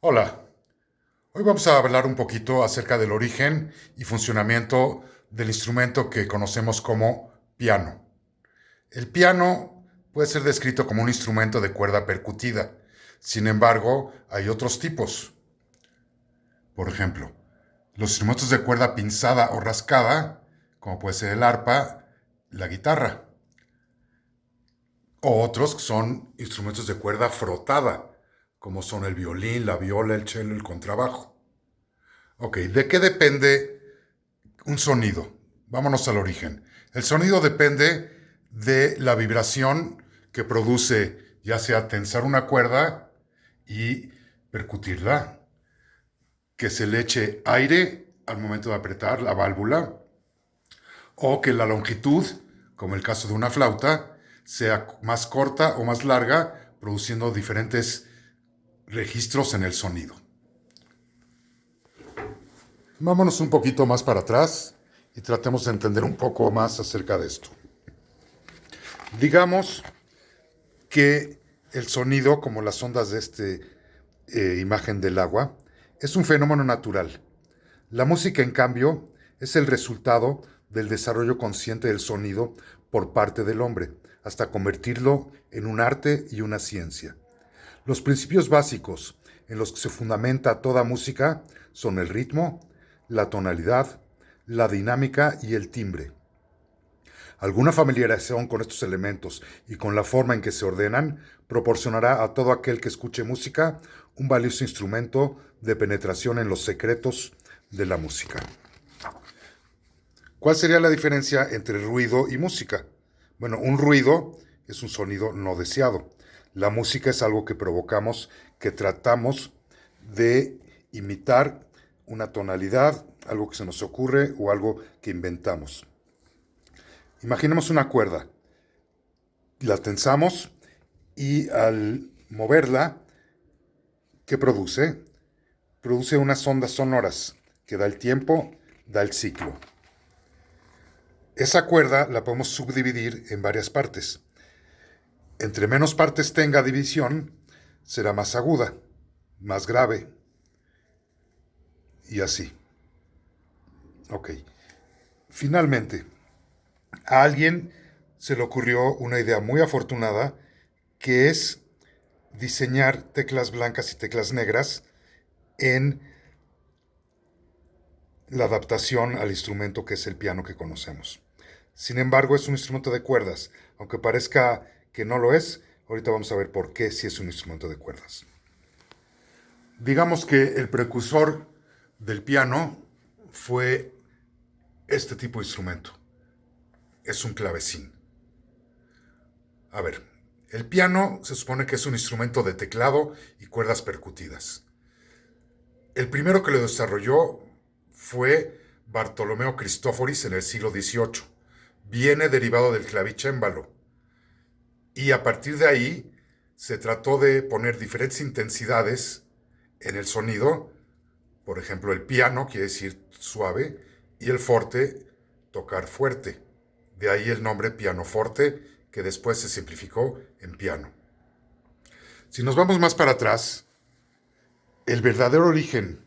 Hola, hoy vamos a hablar un poquito acerca del origen y funcionamiento del instrumento que conocemos como piano. El piano puede ser descrito como un instrumento de cuerda percutida. Sin embargo, hay otros tipos. Por ejemplo, los instrumentos de cuerda pinzada o rascada, como puede ser el arpa, la guitarra. O otros que son instrumentos de cuerda frotada, como son el violín, la viola, el cello, el contrabajo. Ok, ¿de qué depende un sonido? Vámonos al origen. El sonido depende de la vibración que produce, ya sea tensar una cuerda y percutirla, que se le eche aire al momento de apretar la válvula, o que la longitud, como el caso de una flauta, sea más corta o más larga, produciendo diferentes registros en el sonido. Vámonos un poquito más para atrás y tratemos de entender un poco más acerca de esto. Digamos que el sonido, como las ondas de esta imagen del agua, es un fenómeno natural. La música, en cambio, es el resultado del desarrollo consciente del sonido por parte del hombre, hasta convertirlo en un arte y una ciencia. Los principios básicos en los que se fundamenta toda música son el ritmo, la tonalidad, la dinámica y el timbre. Alguna familiarización con estos elementos y con la forma en que se ordenan proporcionará a todo aquel que escuche música un valioso instrumento de penetración en los secretos de la música. ¿Cuál sería la diferencia entre ruido y música? Bueno, un ruido es un sonido no deseado. La música es algo que provocamos, que tratamos de imitar una tonalidad, algo que se nos ocurre o algo que inventamos. Imaginemos una cuerda, la tensamos y al moverla, ¿qué produce? Produce unas ondas sonoras que da el tiempo, da el ciclo. Esa cuerda la podemos subdividir en varias partes. Entre menos partes tenga división, será más aguda, más grave y así. Ok. Finalmente, a alguien se le ocurrió una idea muy afortunada que es diseñar teclas blancas y teclas negras en la adaptación al instrumento que es el piano que conocemos. Sin embargo, es un instrumento de cuerdas. Aunque parezca que no lo es, ahorita vamos a ver por qué sí es un instrumento de cuerdas. Digamos que el precursor del piano fue este tipo de instrumento. Es un clavecín. A ver, el piano se supone que es un instrumento de teclado y cuerdas percutidas. El primero que lo desarrolló fue Bartolomeo Cristóforis en el siglo XVIII. Viene derivado del clavicémbalo. Y a partir de ahí se trató de poner diferentes intensidades en el sonido. Por ejemplo, el piano quiere decir suave y el forte, tocar fuerte. De ahí el nombre pianoforte, que después se simplificó en piano. Si nos vamos más para atrás, el verdadero origen,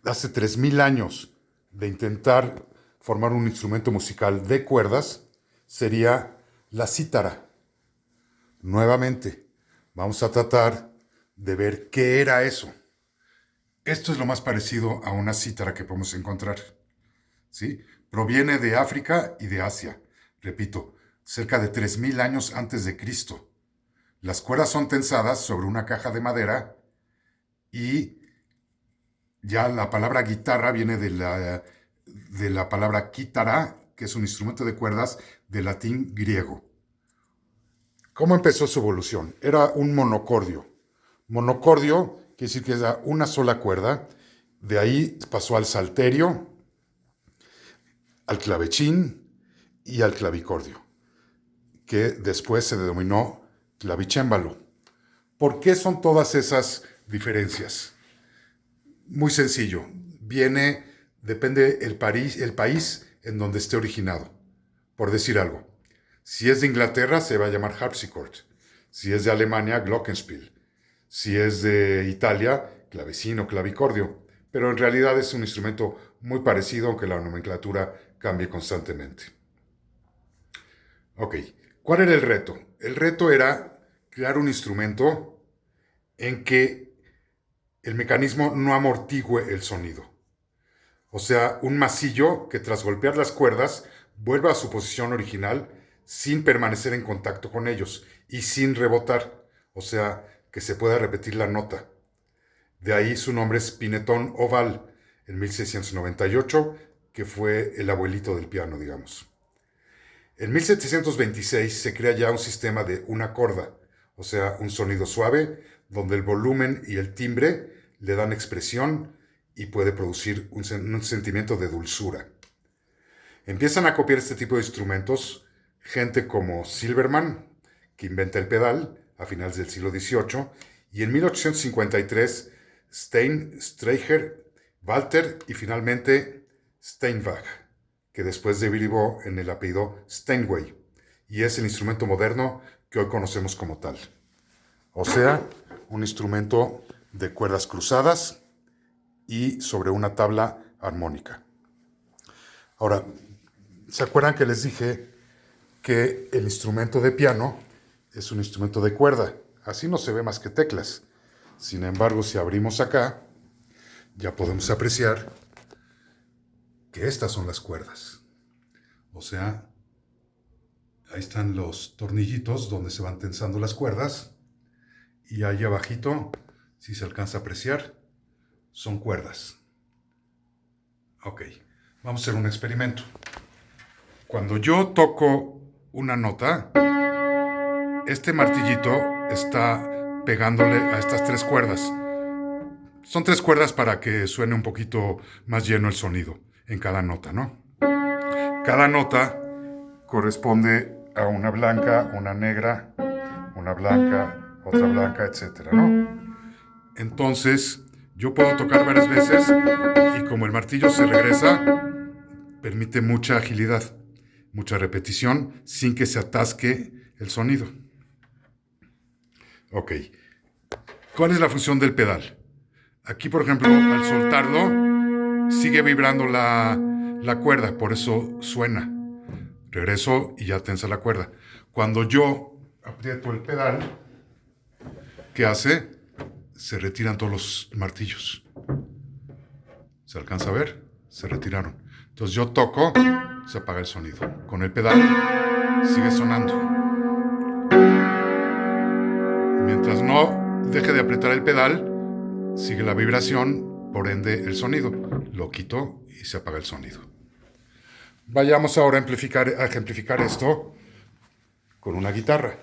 hace 3000 años, de intentar formar un instrumento musical de cuerdas, sería la cítara. Nuevamente, vamos a tratar de ver qué era eso. Esto es lo más parecido a una cítara que podemos encontrar. ¿Sí? Proviene de África y de Asia. Repito, cerca de 3000 años antes de Cristo. Las cuerdas son tensadas sobre una caja de madera y ya la palabra guitarra viene de la palabra quítara, que es un instrumento de cuerdas de latín griego. ¿Cómo empezó su evolución? Era un monocordio. Monocordio quiere decir que era una sola cuerda. De ahí pasó al salterio, al clavechín y al clavicordio, que después se denominó clavicémbalo. ¿Por qué son todas esas diferencias? Muy sencillo. Depende el país en donde esté originado. Por decir algo. Si es de Inglaterra, se va a llamar harpsichord. Si es de Alemania, glockenspiel. Si es de Italia, clavecín o clavicordio, pero en realidad es un instrumento muy parecido, aunque la nomenclatura cambie constantemente. Ok, ¿cuál era el reto? El reto era crear un instrumento en que el mecanismo no amortigüe el sonido. O sea, un masillo que tras golpear las cuerdas vuelva a su posición original sin permanecer en contacto con ellos y sin rebotar. O sea, que se pueda repetir la nota. De ahí su nombre es Spinetón Oval, en 1698, que fue el abuelito del piano, digamos. En 1726 se crea ya un sistema de una corda, o sea, un sonido suave, donde el volumen y el timbre le dan expresión y puede producir un sentimiento de dulzura. Empiezan a copiar este tipo de instrumentos gente como Silbermann, que inventa el pedal a finales del siglo XVIII, y en 1853 Stein, Streicher, Walter y finalmente Steinbach, que después derivó en el apellido Steinway, y es el instrumento moderno que hoy conocemos como tal. O sea, un instrumento de cuerdas cruzadas y sobre una tabla armónica. Ahora, ¿se acuerdan que les dije que el instrumento de piano es un instrumento de cuerda? Así no se ve más que teclas. Sin embargo, si abrimos acá, ya podemos apreciar que estas son las cuerdas. O sea, ahí están los tornillitos donde se van tensando las cuerdas. Y ahí abajito, si se alcanza a apreciar, son cuerdas. Ok, vamos a hacer un experimento. Cuando yo toco una nota, este martillito está pegándole a estas tres cuerdas. Son tres cuerdas para que suene un poquito más lleno el sonido en cada nota, ¿no? Cada nota corresponde a una blanca, una negra, una blanca, otra blanca, etcétera, ¿no? Entonces, yo puedo tocar varias veces y como el martillo se regresa, permite mucha agilidad, mucha repetición sin que se atasque el sonido. Ok. ¿Cuál es la función del pedal? Aquí, por ejemplo, al soltarlo, sigue vibrando la cuerda, por eso suena. Regreso y ya tensa la cuerda. Cuando yo aprieto el pedal, ¿qué hace? Se retiran todos los martillos. ¿Se alcanza a ver? Se retiraron. Entonces yo toco, se apaga el sonido. Con el pedal sigue sonando. Mientras no deje de apretar el pedal, sigue la vibración, por ende el sonido. Lo quito y se apaga el sonido. Vayamos ahora a ejemplificar esto con una guitarra.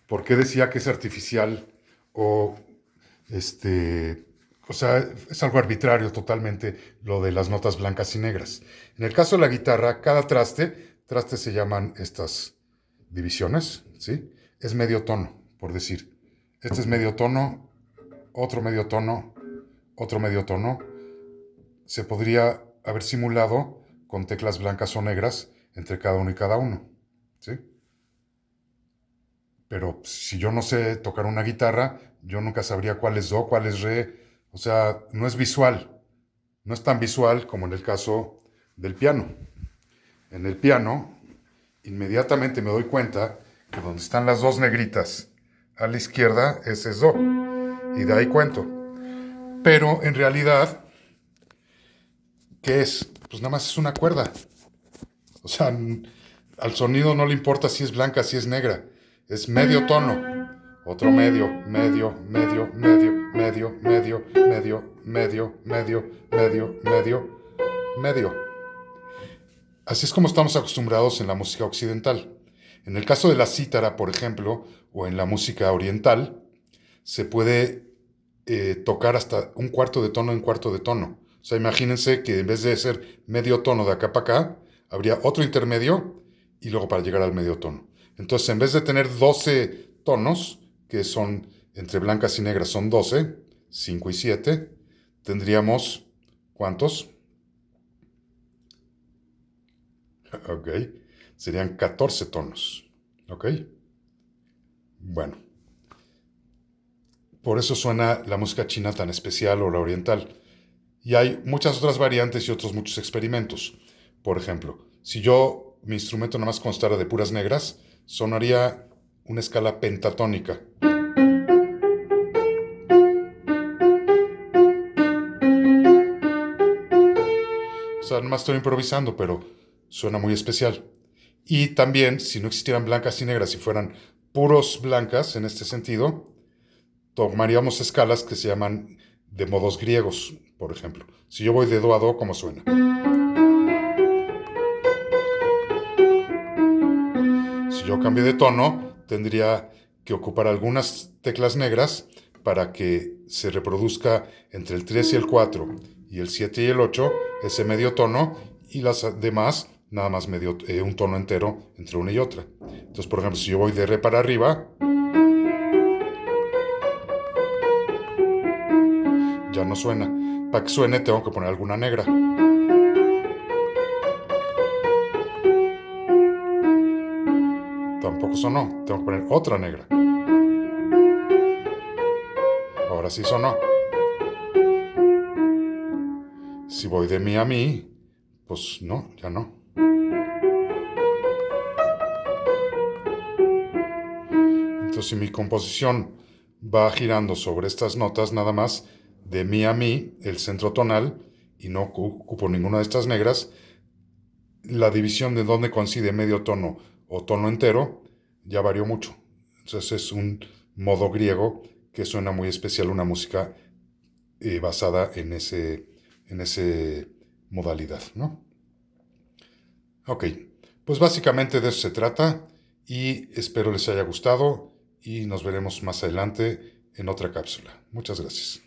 ¿Por qué decía que es artificial o o sea, es algo arbitrario totalmente lo de las notas blancas y negras? En el caso de la guitarra, cada trastes se llaman estas divisiones, ¿sí? Es medio tono, por decir. Este es medio tono, otro medio tono, otro medio tono. Se podría haber simulado con teclas blancas o negras entre cada uno y cada uno, ¿sí? Pero si yo no sé tocar una guitarra, yo nunca sabría cuál es do, cuál es re. O sea, no es visual. No es tan visual como en el caso del piano. En el piano, inmediatamente me doy cuenta que donde están las dos negritas a la izquierda, ese es do. Y de ahí cuento. Pero en realidad, ¿qué es? Pues nada más es una cuerda. O sea, al sonido no le importa si es blanca, si es negra. Es medio tono. Otro medio, medio, medio, medio, medio, medio, medio, medio, medio, medio, medio, medio. Así es como estamos acostumbrados en la música occidental. En el caso de la cítara, por ejemplo, o en la música oriental, se puede tocar hasta un cuarto de tono en cuarto de tono. O sea, imagínense que en vez de ser medio tono de acá para acá, habría otro intermedio y luego para llegar al medio tono. Entonces, en vez de tener 12 tonos, que son entre blancas y negras son 12, 5 y 7, tendríamos, ¿cuántos? Ok, serían 14 tonos. Ok, bueno. Por eso suena la música china tan especial o la oriental. Y hay muchas otras variantes y otros muchos experimentos. Por ejemplo, si mi instrumento nada más constara de puras negras, sonaría una escala pentatónica. O sea, nada más estoy improvisando, pero suena muy especial. Y también, si no existieran blancas y negras y fueran puros blancas en este sentido, tomaríamos escalas que se llaman de modos griegos, por ejemplo. Si yo voy de do a do, ¿cómo suena? Si yo cambio de tono, tendría que ocupar algunas teclas negras para que se reproduzca entre el 3 y el 4 y el 7 y el 8 ese medio tono, y las demás nada más un tono entero entre una y otra. Entonces, por ejemplo, si yo voy de re para arriba, ya no suena. Para que suene tengo que poner alguna negra. Tampoco sonó, tengo que poner otra negra. Ahora sí sonó. Si voy de mi a mi, pues no, ya no. Entonces, si mi composición va girando sobre estas notas nada más, de mi a mi, el centro tonal, y no ocupo ninguna de estas negras, la división de dónde coincide medio tono o tono entero ya varió mucho. Entonces es un modo griego que suena muy especial, una música basada en ese modalidad, ¿no? Ok, pues básicamente de eso se trata, y espero les haya gustado y nos veremos más adelante en otra cápsula. Muchas gracias.